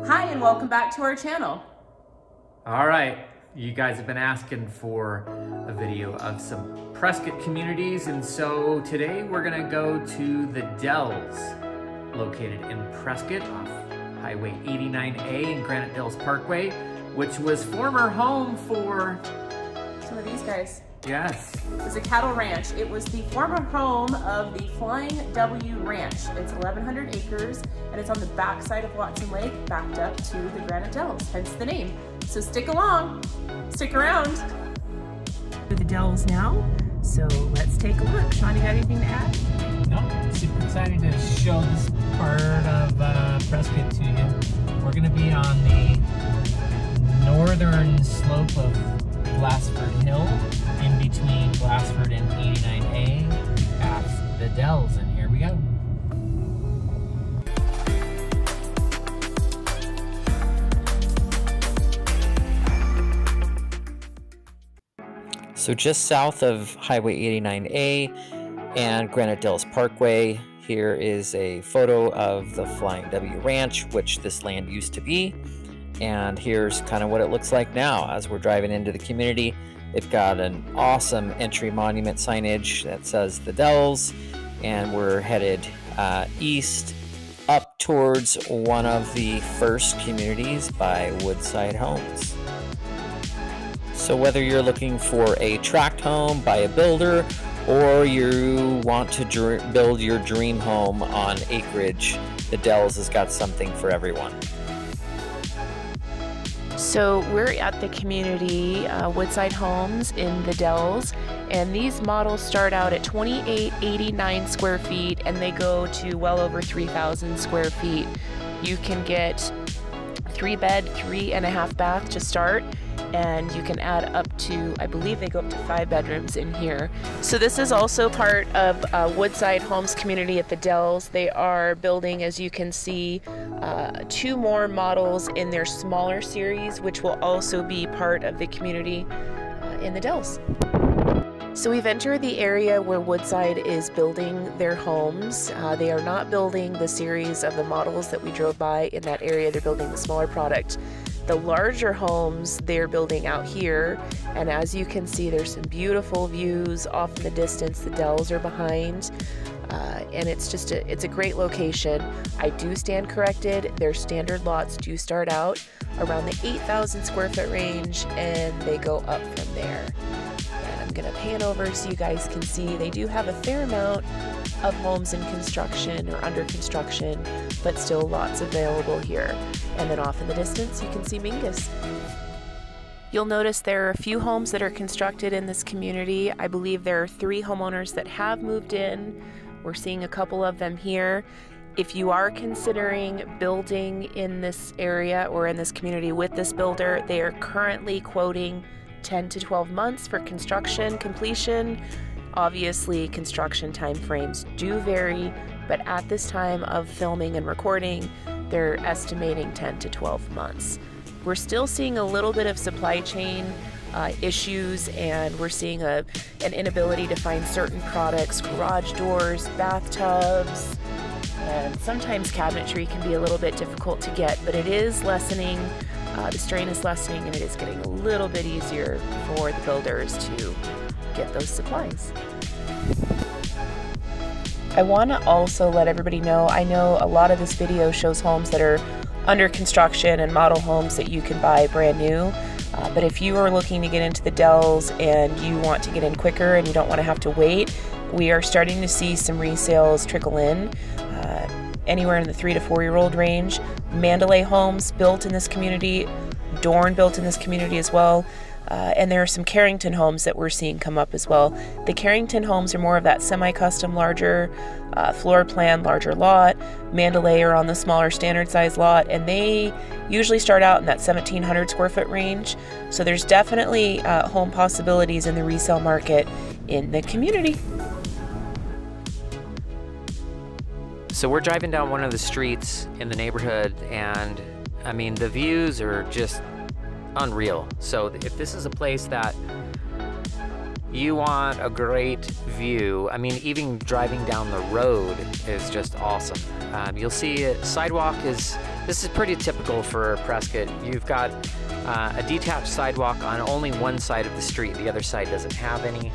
Hi, and welcome back to our channel. All right, you guys have been asking for a video of some Prescott communities, and so today we're gonna go to the Dells, located in Prescott off Highway 89A and Granite Dells Parkway, which was former home for Some of these guys. Yes. It was a cattle ranch. It was the former home of the Flying W Ranch. It's 1,100 acres, and it's on the back side of Watson Lake, backed up to the Granite Dells, hence the name. So stick along, stick around. To the Dells now, so let's take a look. Shawn, you got anything to add? No, super excited to show this part of Prescott to you. We're gonna be on the northern slope of Glassford Hill, in between Glassford and 89A at the Dells, and here we go. So just south of Highway 89A and Granite Dells Parkway, here is a photo of the Flying W Ranch, which this land used to be. And here's kind of what it looks like now as we're driving into the community. They've got an awesome entry monument signage that says the Dells, and we're headed east up towards one of the first communities by Woodside Homes. So whether you're looking for a tract home by a builder or you want to build your dream home on acreage, the Dells has got something for everyone. So we're at the community Woodside Homes in the Dells, and these models start out at 2,889 square feet and they go to well over 3,000 square feet. You can get 3-bed, 3.5 bath to start, and you can add up to, I believe they go up to 5 bedrooms in here. So this is also part of Woodside Homes community at the Dells. They are building, as you can see, 2 more models in their smaller series, which will also be part of the community in the Dells. So we've entered the area where Woodside is building their homes. They are not building the series of the models that we drove by in that area. They're building the smaller product. The larger homes they're building out here, and as you can see, there's some beautiful views off in the distance. The Dells are behind, and it's a great location. I do stand corrected. Their standard lots do start out around the 8,000 square foot range, and they go up from there. And I'm gonna pan over so you guys can see they do have a fair amount of homes in construction or under construction, but still lots available here. And then off in the distance, you can see Mingus. You'll notice there are a few homes that are constructed in this community. I believe there are 3 homeowners that have moved in. We're seeing a couple of them here. If you are considering building in this area or in this community with this builder, they are currently quoting 10 to 12 months for construction completion. Obviously, construction timeframes do vary, but at this time of filming and recording, they're estimating 10 to 12 months. We're still seeing a little bit of supply chain issues, and we're seeing an inability to find certain products, garage doors, bathtubs, and sometimes cabinetry can be a little bit difficult to get, but it is lessening. The strain is lessening, and it is getting a little bit easier for the builders to get those supplies. I want to also let everybody know, I know a lot of this video shows homes that are under construction and model homes that you can buy brand new, but if you are looking to get into the Dells and you want to get in quicker and you don't want to have to wait, we are starting to see some resales trickle in, anywhere in the 3 to 4 year old range. Mandalay homes built in this community, Dorn built in this community as well. And there are some Carrington homes that we're seeing come up as well. The Carrington homes are more of that semi-custom, larger floor plan, larger lot. Mandalay are on the smaller standard size lot, and they usually start out in that 1,700 square foot range. So there's definitely home possibilities in the resale market in the community. So we're driving down one of the streets in the neighborhood, and I mean, the views are just unreal. So if this is a place that you want a great view, I mean, even driving down the road is just awesome. You'll see sidewalk is This is pretty typical for Prescott. You've got a detached sidewalk on only one side of the street. The other side doesn't have any.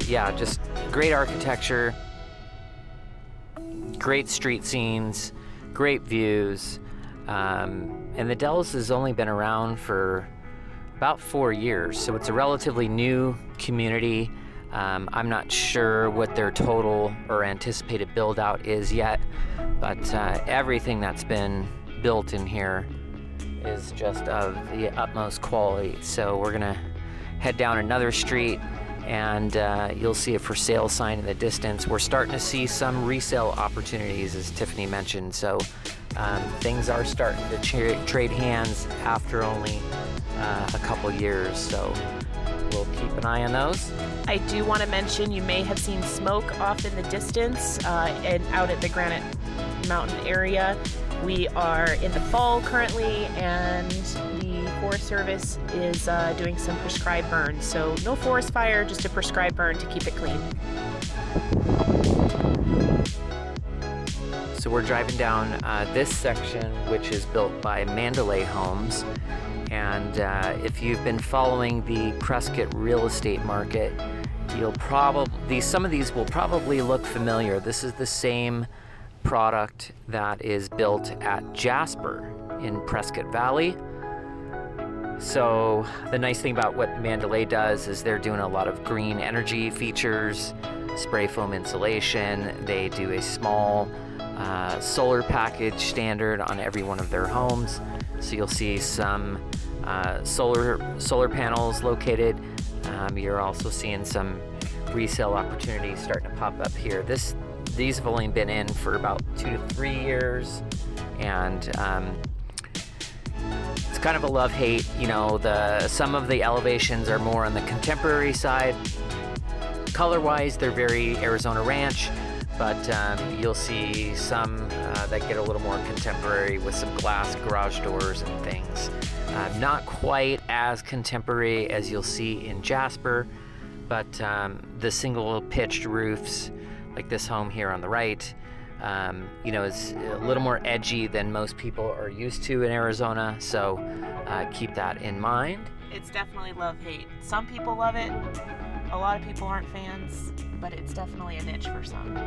Yeah, just great architecture, great street scenes, great views. And the Dells has only been around for about 4 years, so it's a relatively new community. I'm not sure what their total or anticipated build out is yet, but everything that's been built in here is just of the utmost quality. So we're gonna head down another street, and you'll see a for sale sign in the distance. We're starting to see some resale opportunities, as Tiffany mentioned, so things are starting to trade hands after only a couple years, so we'll keep an eye on those. I do want to mention you may have seen smoke off in the distance and out at the Granite Mountain area. We are in the fall currently, and the Forest Service is doing some prescribed burns. So no forest fire, just a prescribed burn to keep it clean. So we're driving down this section, which is built by Mandalay Homes. And if you've been following the Prescott real estate market, some of these will probably look familiar. This is the same product that is built at Jasper in Prescott Valley. So the nice thing about what Mandalay does is they're doing a lot of green energy features, spray foam insulation. They do a small solar package standard on every one of their homes. So you'll see some solar panels located. You're also seeing some resale opportunities starting to pop up here. These have only been in for about 2 to 3 years, and it's kind of a love-hate. You know, some of the elevations are more on the contemporary side. Color-wise, they're very Arizona Ranch, but you'll see some that get a little more contemporary with some glass garage doors and things. Not quite as contemporary as you'll see in Jasper, but the single pitched roofs, like this home here on the right, you know, is a little more edgy than most people are used to in Arizona, so keep that in mind. It's definitely love-hate. Some people love it, a lot of people aren't fans, but it's definitely a niche for some.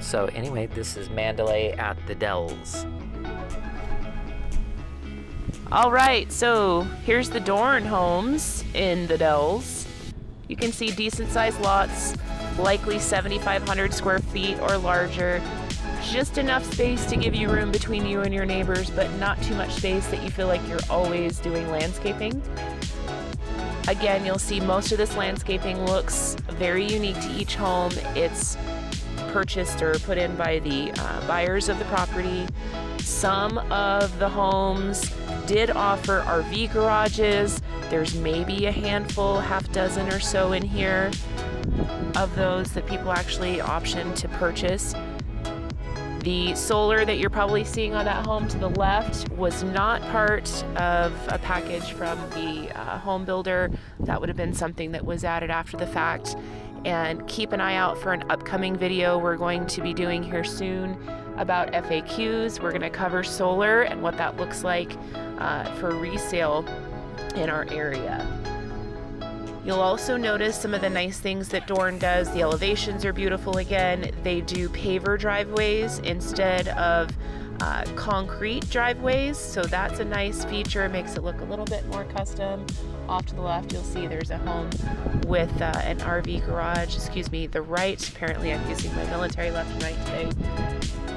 So anyway, this is Mandalay at the Dells. All right, so here's the Dorn homes in the Dells. You can see decent sized lots, likely 7,500 square feet or larger. Just enough space to give you room between you and your neighbors, but not too much space that you feel like you're always doing landscaping. Again, you'll see most of this landscaping looks very unique to each home. It's purchased or put in by the buyers of the property. Some of the homes did offer RV garages. There's maybe a handful, half dozen or so in here of those that people actually optioned to purchase. The solar that you're probably seeing on that home to the left was not part of a package from the home builder. That would have been something that was added after the fact. And keep an eye out for an upcoming video we're going to be doing here soon about FAQs. We're going to cover solar and what that looks like for resale in our area. You'll also notice some of the nice things that Dorn does. The elevations are beautiful again. They do paver driveways instead of concrete driveways, so that's a nice feature. It makes it look a little bit more custom. Off to the left, you'll see there's a home with an RV garage. Excuse me, the right. Apparently I'm using my military left and right today.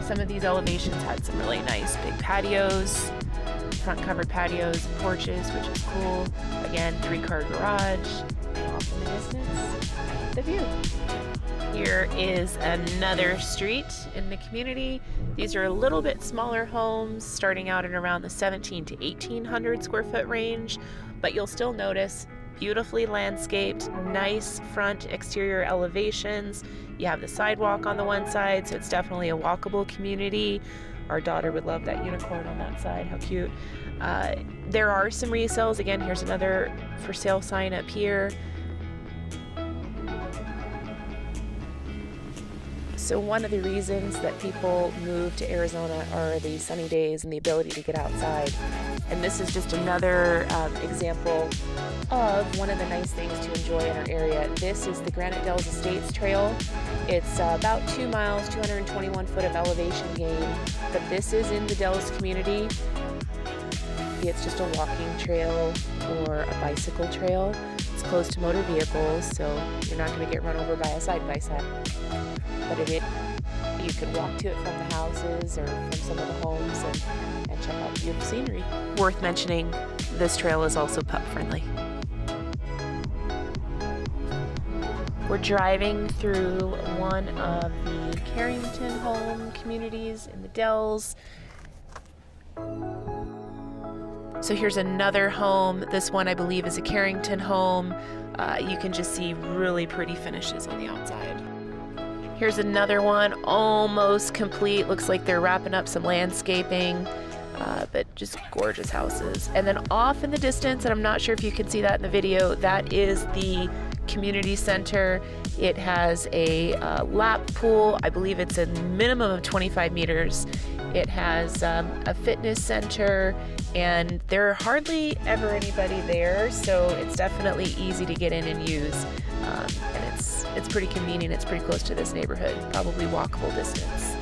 Some of these elevations had some really nice big patios, front covered patios, porches, which is cool. Again, 3-car garage. Off in the distance, the view. Here is another street in the community. These are a little bit smaller homes, starting out at around the 1,700 to 1,800 square foot range, but you'll still notice beautifully landscaped, nice front exterior elevations. You have the sidewalk on the one side, so it's definitely a walkable community. Our daughter would love that unicorn on that side. How cute. There are some resales. Again, here's another for sale sign up here. So one of the reasons that people move to Arizona are the sunny days and the ability to get outside. And this is just another example of one of the nice things to enjoy in our area. This is the Granite Dells Estates Trail. It's about 2 miles, 221 foot of elevation gain, but this is in the Dells community. It's just a walking trail or a bicycle trail. It's close to motor vehicles, so you're not going to get run over by a side-by-side. But it is, you can walk to it from the houses or from some of the homes and check out beautiful scenery. Worth mentioning, this trail is also pup friendly. We're driving through one of the Carrington home communities in the Dells. So here's another home. This one I believe is a Carrington home. You can just see really pretty finishes on the outside. Here's another one, almost complete. Looks like they're wrapping up some landscaping, but just gorgeous houses. And then off in the distance, and I'm not sure if you can see that in the video, that is the community center. It has a lap pool. I believe it's a minimum of 25 meters. It has a fitness center, and there are hardly ever anybody there, so it's definitely easy to get in and use. And it's pretty convenient. It's pretty close to this neighborhood, probably walkable distance.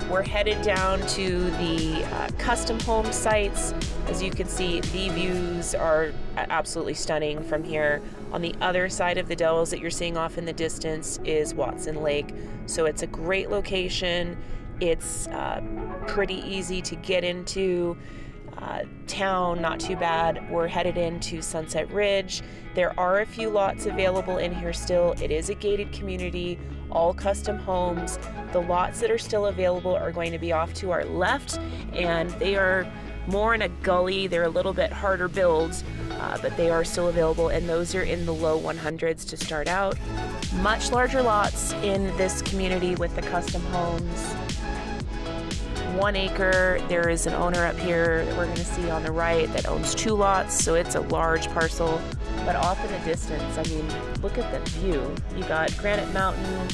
We're headed down to the custom home sites. As you can see, the views are absolutely stunning from here. On the other side of the Dells that you're seeing off in the distance is Watson Lake. So it's a great location. It's pretty easy to get into town, not too bad. We're headed into Sunset Ridge. There are a few lots available in here still. It is a gated community, all custom homes. The lots that are still available are going to be off to our left, and they are more in a gully. They're a little bit harder builds, but they are still available, and those are in the low 100s to start out. Much larger lots in this community with the custom homes. 1 acre. There is an owner up here that we're going to see on the right that owns 2 lots, so it's a large parcel. But off in the distance, I mean, look at the view. You got Granite Mountain,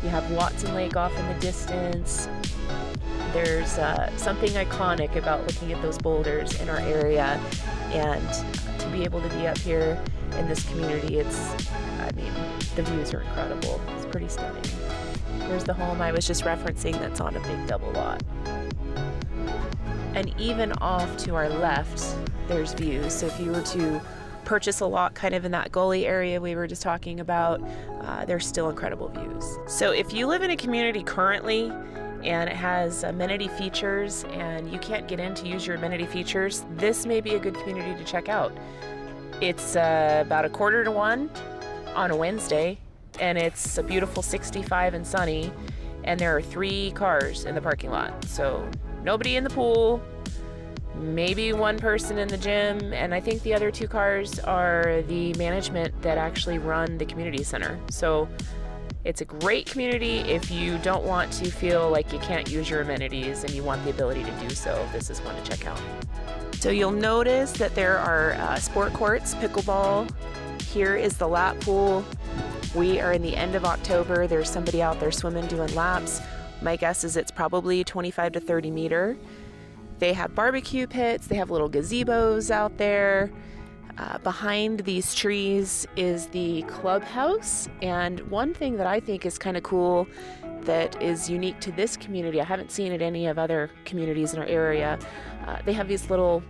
you have Watson Lake off in the distance. There's something iconic about looking at those boulders in our area, and to be able to be up here in this community, I mean, the views are incredible. It's pretty stunning. Here's the home I was just referencing that's on a big double lot. And even off to our left, there's views. So if you were to purchase a lot kind of in that gully area we were just talking about, there's still incredible views. So if you live in a community currently and it has amenity features and you can't get in to use your amenity features, this may be a good community to check out. It's about 1:45 on a Wednesday, and it's a beautiful 65 and sunny, and there are 3 cars in the parking lot. So nobody in the pool, maybe 1 person in the gym, and I think the other 2 cars are the management that actually run the community center. So it's a great community if you don't want to feel like you can't use your amenities and you want the ability to do so. This is one to check out. So you'll notice that there are sport courts, pickleball. Here is the lap pool. We are in the end of October. There's somebody out there swimming, doing laps. My guess is it's probably 25 to 30 meter. They have barbecue pits. They have little gazebos out there. Behind these trees is the clubhouse. And one thing that I think is kind of cool that is unique to this community, I haven't seen it any of other communities in our area, they have these little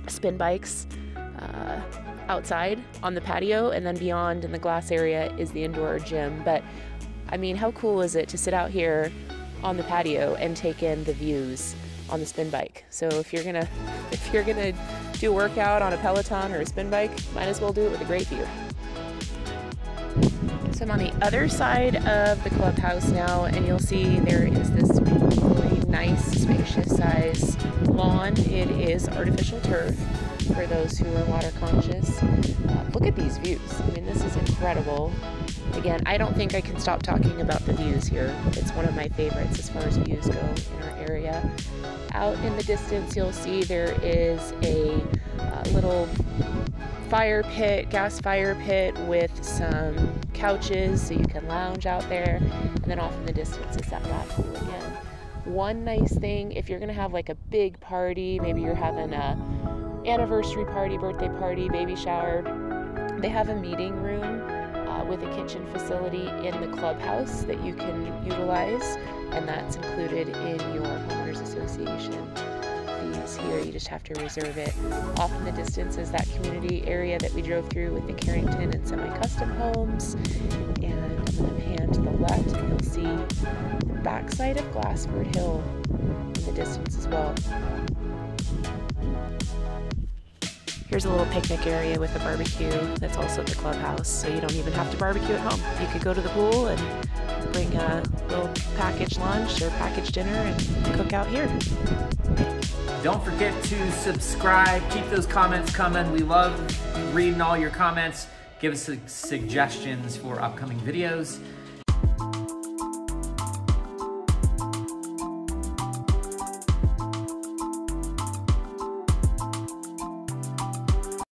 spin bikes outside on the patio, and then beyond in the glass area is the indoor gym. But I mean, how cool is it to sit out here on the patio and take in the views on the spin bike? So if you're gonna do a workout on a Peloton or a spin bike, might as well do it with a great view. So I'm on the other side of the clubhouse now, and you'll see there is this really nice, spacious size lawn. It is artificial turf for those who are water conscious. Look at these views. I mean, this is incredible. Again, I don't think I can stop talking about the views here. It's one of my favorites as far as views go in our area. Out in the distance, you'll see there is a little fire pit, gas fire pit with some couches so you can lounge out there. And then off in the distance is that lap pool again. One nice thing, if you're gonna have like a big party, maybe you're having a anniversary party, birthday party, baby shower, they have a meeting room with a kitchen facility in the clubhouse that you can utilize, and that's included in your homeowners association fees here. You just have to reserve it. Off in the distance is that community area that we drove through with the Carrington and semi-custom homes. And I'm going to pan to the left and you'll see the backside of Glassford Hill in the distance as well. Here's a little picnic area with a barbecue that's also at the clubhouse, so you don't even have to barbecue at home. You could go to the pool and bring a little packaged lunch or packaged dinner and cook out here. Don't forget to subscribe. Keep those comments coming. We love reading all your comments. Give us suggestions for upcoming videos.